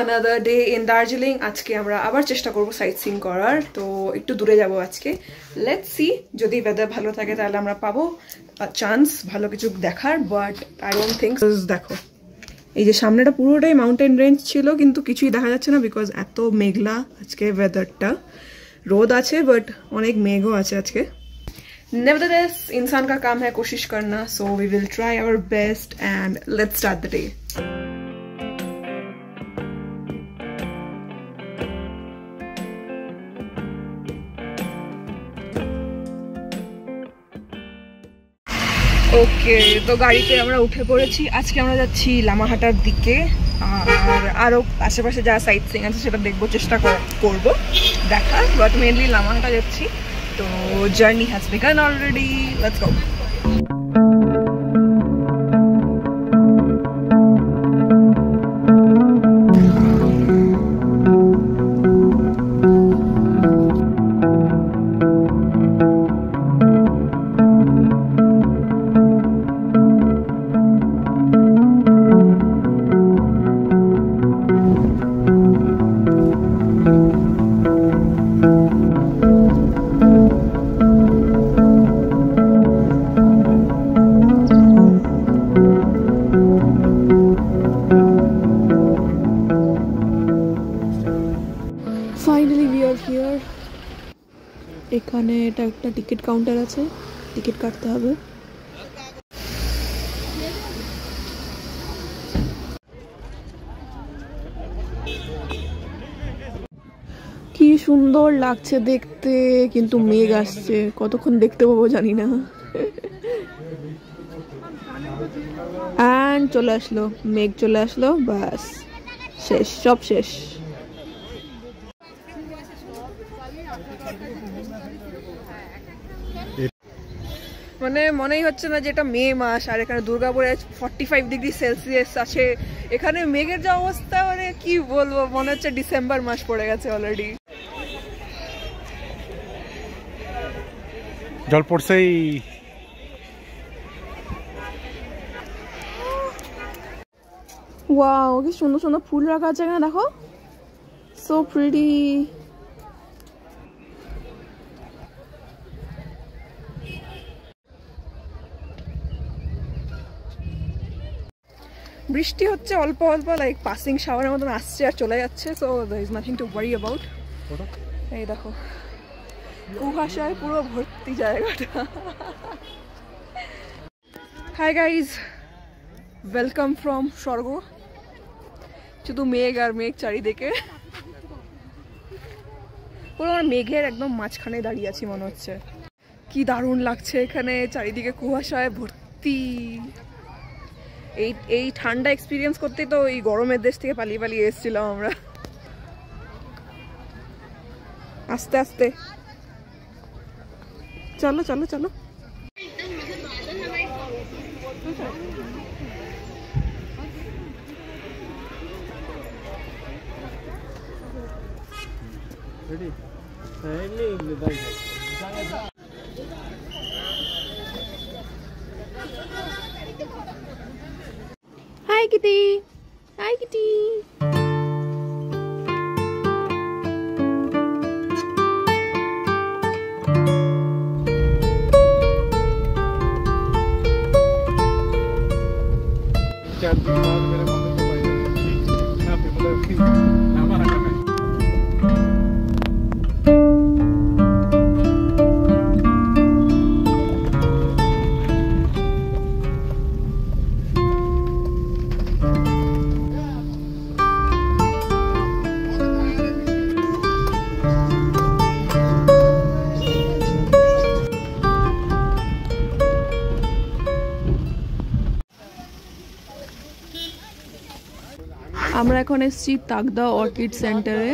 another day in Darjeeling. আজকে আমরা আবার চেষ্টা করব সাইট সিইং করার, তো একটু দূরে যাব আজকে। লেটস সি, যদি ওয়েদার ভালো থাকে তাহলে আমরা পাবো চান্স ভালো কিছু দেখার, বাট আই ডোন্ট থিংক। দেখো এই যে সামনেটা পুরোটাই মাউন্টেন রেঞ্জ ছিল, কিন্তু কিছুই দেখা যাচ্ছে না বিকজ এত মেঘলা আজকে ওয়েদারটা। রোদ আছে বাট অনেক মেঘও আছে আজকে। Nevertheless, इंसान का काम है कोशिश करना, so we will try our best and let's start the day. ওকে, তো গাড়িতে আমরা উঠে পড়েছি। আজকে আমরা যাচ্ছি লামাহাটার দিকে, আর আরও আশেপাশে যা সাইট সিইং আছে সেটা দেখবো, চেষ্টা করবো দেখার, বাট মেনলি লামাহাটা যাচ্ছি। তো journey has began already, let's go. Finally we are here. এখানে এটা একটা টিকিট কাউন্টার আছে, টিকিট কাটতে হবে। কি সুন্দর লাগছে দেখতে, কিন্তু মেঘ আসছে, কতক্ষণ দেখতে পাবো জানি না। অ্যান্ড চলে আসলো মেঘ, চলে আসলো, বাস শেষ, সব শেষ। মানে মনেই হচ্ছে না যে এটা মে মাস, আর এখানে দুর্গাপুরে 45 ডিগ্রি সেলসিয়াস আছে। এখানে মেঘের যে অবস্থা, মানে কি বলবো, মনে হচ্ছে ডিসেম্বর মাস পড়ে গেছে অলরেডি। জল পড়ছেই। ওয়াও, কি সুন্দর সুন্দর ফুল রাখা আছে এখানে, দেখো, সো প্রিটি। বৃষ্টি হচ্ছে অল্প অল্প, লাইক পাসিং শাওয়ারের মতন আসছে আর চলে যাচ্ছে, so there is nothing to worry about. এই দেখো কুয়াশায় পুরো ভর্তি জায়গাটা। হাই গাইজ, ওয়েলকাম ফ্রম স্বর্গ। শুধু মেঘ আর মেঘ চারিদিকে, পুরো আমার মেঘের একদম মাঝখানে দাঁড়িয়ে আছি মনে হচ্ছে। কি দারুণ লাগছে এখানে, চারিদিকে কুয়াশায় ভর্তি। এই ঠান্ডা এক্সপিরিয়েন্স করতে তো এই গরমের দেশ থেকে পালিয়ে পালিয়ে এসেছিলাম আমরা। আস্তে আস্তে চলো চলো চলো। Hi Kitty. Hi Kitty. আমরা এখন এসেছি তাগদা অর্কিড সেন্টারে,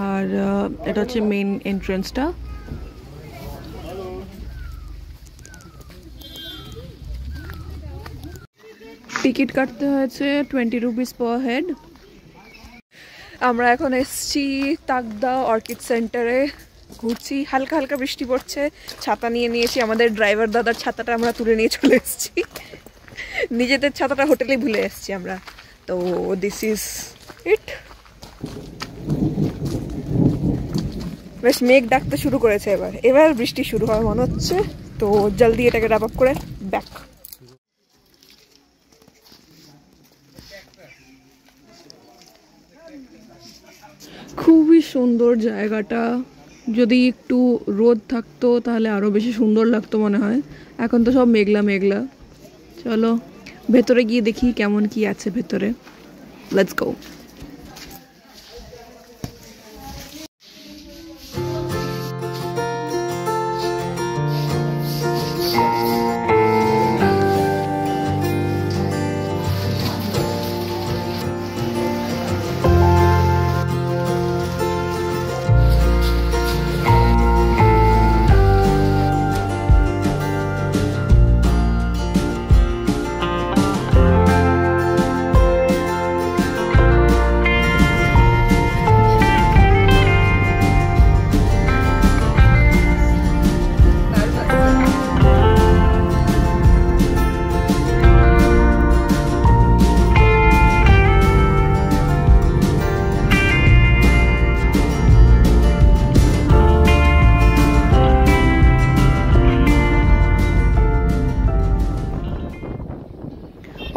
আর এটা হচ্ছে মেইন এন্ট্রান্সটা। টিকিট কাটতে হয়েছে 20 রুপিস পার হেড। আমরা এখন এসেছি তাগদা অর্কিড সেন্টারে, ঘুরছি। হালকা হালকা বৃষ্টি পড়ছে, ছাতা নিয়ে নিয়েছি। আমাদের ড্রাইভার দাদার ছাতাটা আমরা তুলে নিয়ে চলে এসেছি, নিজেদের ছাতাটা হোটেলে ভুলে এসেছি আমরা। তো দিস ইজ ইট বেশ মেঘ ডাকতে শুরু করেছে। এবার বৃষ্টি শুরু হয় মনে হচ্ছে। তো জলদি এটাকে র্যাপ আপ করে ব্যাক। খুবই সুন্দর জায়গাটা। যদি একটু রোদ থাকতো তাহলে আরো বেশি সুন্দর লাগতো মনে হয়। এখন তো সব মেঘলা মেঘলা। চলো ভেতরে গিয়ে দেখি কেমন কি আছে ভেতরে। Let's go.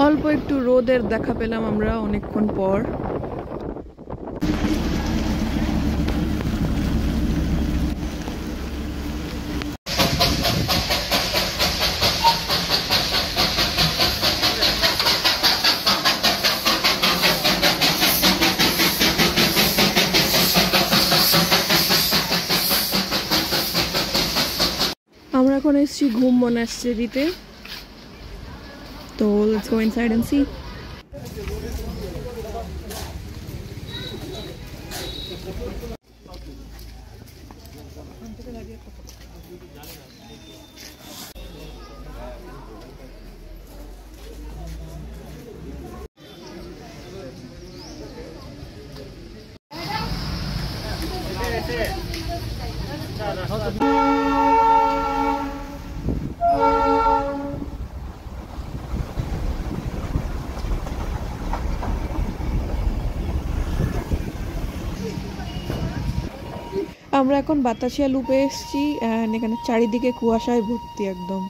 অল্প একটু রোদের দেখা পেলাম আমরা অনেকক্ষণ পর। আমরা এখন এসেছি ঘুম মনাস্ট্রিতে। So let's go inside and see. আমরা এখন বাতাসিয়া লুপে এসেছি এন্ড এখানে চারিদিকে কুয়াশায় ভর্তি, একদম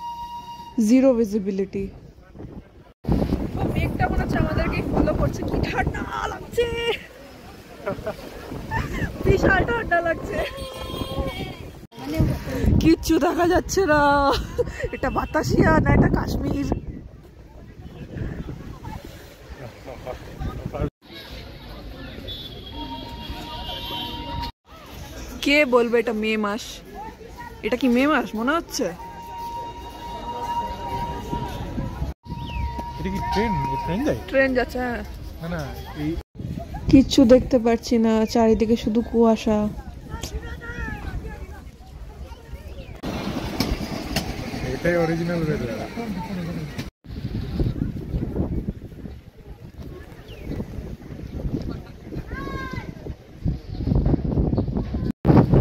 জিরো ভিজিবিলিটি। মেঘটা মনে হচ্ছে আমাদেরকে ফলো করছে। কি ঠান্ডা লাগছে, বিশাল ঠান্ডা লাগছে, কিচ্ছু দেখা যাচ্ছে না। এটা বাতাসিয়া না এটা কাশ্মীর। কে বলবে এটা মে মাস? এটা কি মে মাস মনে হচ্ছে? ট্রেন যাচ্ছে। কিচ্ছু দেখতে পাচ্ছি না, চারিদিকে শুধু কুয়াশা। এটাই অরিজিনাল ওয়েদার।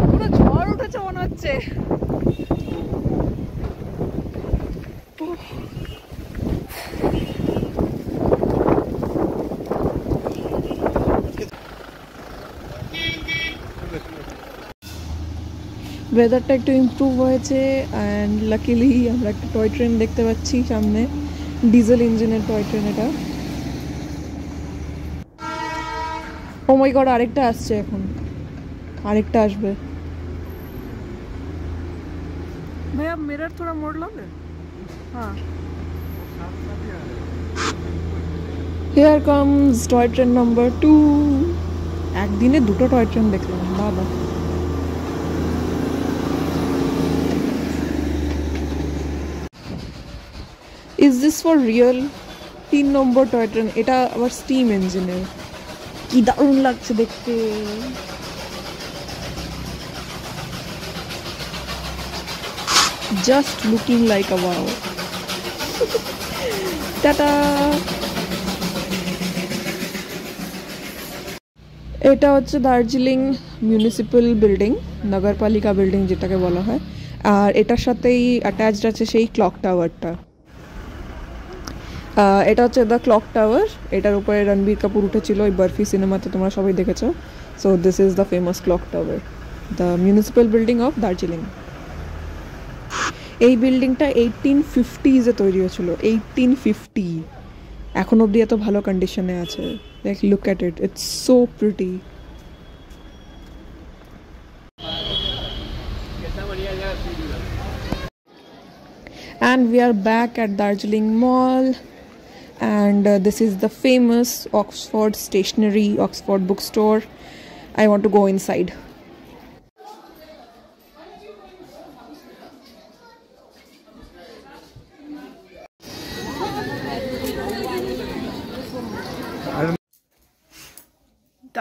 পুরো ঝড় উঠেছে মনে হচ্ছে। ওয়েদারটা একটু ইমপ্রুভ হয়েছে অ্যান্ড লাকিলি আমরা একটা টয় ট্রেন দেখতে পাচ্ছি সামনে, ডিজেল ইঞ্জিনের টয় ট্রেন এটা। ও মাই গড, আরেকটা আসছে, এখন আরেকটা আসবে। ভাইয়া মিরর थोड़ा मोड़ लोगे? हाँ, here comes toy train number 2। একদিনে দুটো টয় ট্রেন দেখলাম, বাবা। Is this for real? 3 number toy train, এটা আবার স্টিম ইঞ্জিনের। কি দারুণ লাগছে দেখতে। Just looking like a wow. Tata. এটা হচ্ছে দার্জিলিং মিউনিসিপ্যাল বিল্ডিং, নগরপালিকা বিল্ডিং যেটাকে বলা হয়। আর এটার সাথেই অ্যাটাচড আছে সেই ক্লক টাওয়ারটা। এটা হচ্ছে দ্য ক্লক টাওয়ার, এটার উপরে রণবীর কাপুর উঠেছিল ওই বরফি সিনেমাতে, তোমরা সবাই দেখেছো। So this is the famous clock tower, the municipal building of Darjeeling. এই বিল্ডিংটা 1850s-এ তৈরি হয়েছিল, 1850। এখন অবধি এত ভালো কন্ডিশনে আছে। Like look at it, it's so pretty. And we are back at Darjeeling Mall, and this is the famous Oxford Stationery, Oxford bookstore. I want to go inside.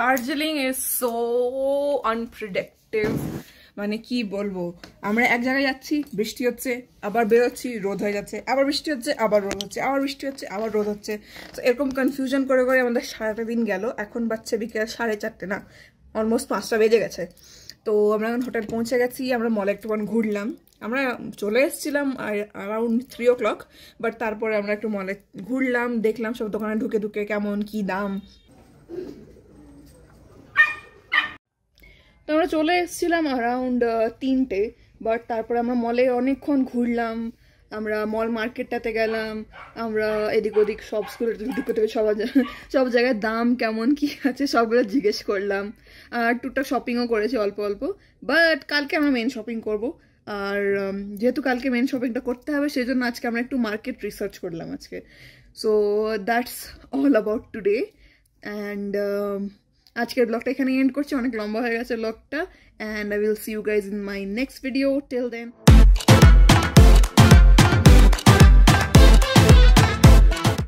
Darjeeling is so unpredictable. মানে কি বলবো, আমরা এক জায়গায় যাচ্ছি, বৃষ্টি হচ্ছে, আবার বেরোচ্ছি, রোদ হয়ে যাচ্ছে, আবার বৃষ্টি হচ্ছে, আবার রোদ হচ্ছে, আবার বৃষ্টি হচ্ছে, আবার রোদ হচ্ছে। তো এরকম কনফিউশন করে করে আমাদের সারাটা দিন গেল। এখন বাচ্চা বিকেল 4:30 না, অলমোস্ট 5টা বেজে গেছে। তো আমরা এখন হোটেল পৌঁছে গেছি। আমরা মলে একটুক্ষণ ঘুরলাম, আমরা চলে এসেছিলাম অ্যারাউন্ড 3 o'clock, বাট তারপরে আমরা একটু মলে ঘুরলাম, দেখলাম সব দোকানে ঢুকে ঢুকে কেমন কি দাম। তো আমরা চলে এসেছিলাম অ্যারাউন্ড 3টে, বাট তারপরে আমরা মলে অনেকক্ষণ ঘুরলাম। আমরা মল মার্কেটটাতে গেলাম, আমরা এদিক ওদিক সব স্কুলের ঢুকে থেকে সব জায়গায় দাম কেমন কি আছে সবগুলো জিজ্ঞেস করলাম, আর টুকটাক শপিংও করেছি অল্প অল্প। বাট কালকে আমরা মেন শপিং করব, আর যেহেতু কালকে মেন শপিংটা করতে হবে সেই জন্য আজকে আমরা একটু মার্কেট রিসার্চ করলাম আজকে। So that's all about today, and আজকের ব্লগটা এখানে এন্ড করছি, অনেক লম্বা হয়ে গেছে ব্লগটা, and I will see you guys in my next video. Till then.